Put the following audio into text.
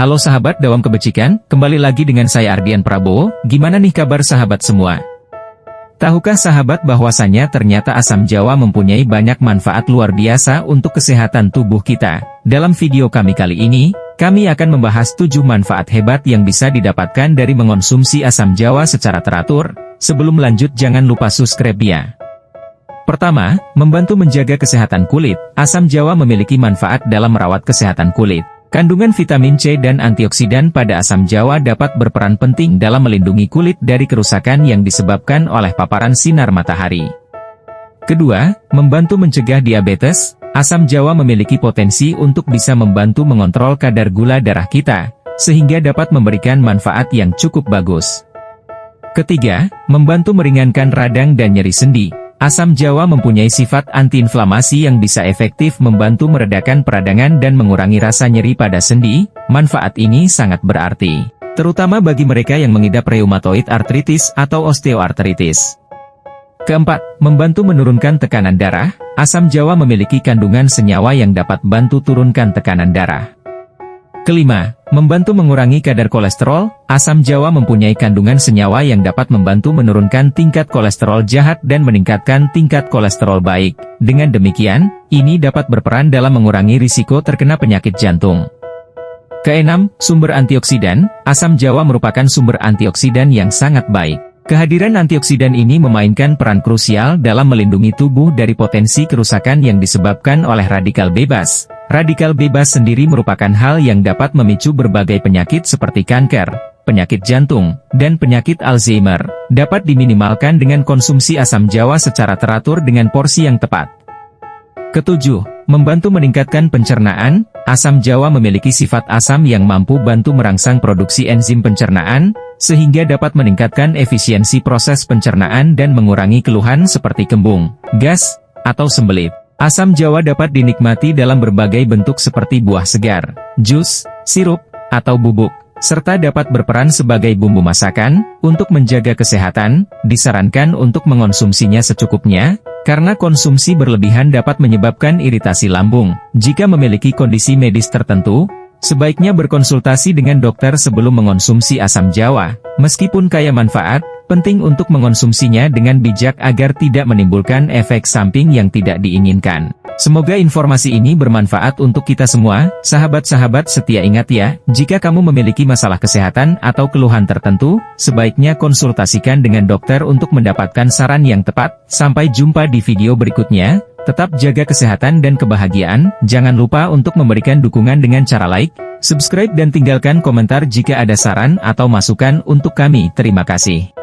Halo sahabat Dawam Kebajikan, kembali lagi dengan saya Ardian Prabowo. Gimana nih kabar sahabat semua? Tahukah sahabat bahwasannya ternyata asam jawa mempunyai banyak manfaat luar biasa untuk kesehatan tubuh kita? Dalam video kami kali ini, kami akan membahas 7 manfaat hebat yang bisa didapatkan dari mengonsumsi asam jawa secara teratur. Sebelum lanjut jangan lupa subscribe ya. Pertama, membantu menjaga kesehatan kulit. Asam jawa memiliki manfaat dalam merawat kesehatan kulit. Kandungan vitamin C dan antioksidan pada asam jawa dapat berperan penting dalam melindungi kulit dari kerusakan yang disebabkan oleh paparan sinar matahari. Kedua, membantu mencegah diabetes. Asam jawa memiliki potensi untuk bisa membantu mengontrol kadar gula darah kita, sehingga dapat memberikan manfaat yang cukup bagus. Ketiga, membantu meringankan radang dan nyeri sendi. Asam jawa mempunyai sifat antiinflamasi yang bisa efektif membantu meredakan peradangan dan mengurangi rasa nyeri pada sendi. Manfaat ini sangat berarti, terutama bagi mereka yang mengidap rheumatoid arthritis atau osteoartritis. Keempat, membantu menurunkan tekanan darah. Asam jawa memiliki kandungan senyawa yang dapat bantu turunkan tekanan darah. Kelima, membantu mengurangi kadar kolesterol. Asam jawa mempunyai kandungan senyawa yang dapat membantu menurunkan tingkat kolesterol jahat dan meningkatkan tingkat kolesterol baik. Dengan demikian, ini dapat berperan dalam mengurangi risiko terkena penyakit jantung. Keenam, sumber antioksidan. Asam jawa merupakan sumber antioksidan yang sangat baik. Kehadiran antioksidan ini memainkan peran krusial dalam melindungi tubuh dari potensi kerusakan yang disebabkan oleh radikal bebas. Radikal bebas sendiri merupakan hal yang dapat memicu berbagai penyakit seperti kanker, penyakit jantung, dan penyakit Alzheimer. Dapat diminimalkan dengan konsumsi asam jawa secara teratur dengan porsi yang tepat. Ketujuh, membantu meningkatkan pencernaan. Asam jawa memiliki sifat asam yang mampu bantu merangsang produksi enzim pencernaan, sehingga dapat meningkatkan efisiensi proses pencernaan dan mengurangi keluhan seperti kembung, gas, atau sembelit. Asam jawa dapat dinikmati dalam berbagai bentuk seperti buah segar, jus, sirup, atau bubuk, serta dapat berperan sebagai bumbu masakan. Untuk menjaga kesehatan, disarankan untuk mengonsumsinya secukupnya, karena konsumsi berlebihan dapat menyebabkan iritasi lambung. Jika memiliki kondisi medis tertentu, sebaiknya berkonsultasi dengan dokter sebelum mengonsumsi asam jawa. Meskipun kaya manfaat, penting untuk mengonsumsinya dengan bijak agar tidak menimbulkan efek samping yang tidak diinginkan. Semoga informasi ini bermanfaat untuk kita semua. Sahabat-sahabat setia, ingat ya, jika kamu memiliki masalah kesehatan atau keluhan tertentu, sebaiknya konsultasikan dengan dokter untuk mendapatkan saran yang tepat. Sampai jumpa di video berikutnya. Tetap jaga kesehatan dan kebahagiaan. Jangan lupa untuk memberikan dukungan dengan cara like, subscribe dan tinggalkan komentar jika ada saran atau masukan untuk kami. Terima kasih.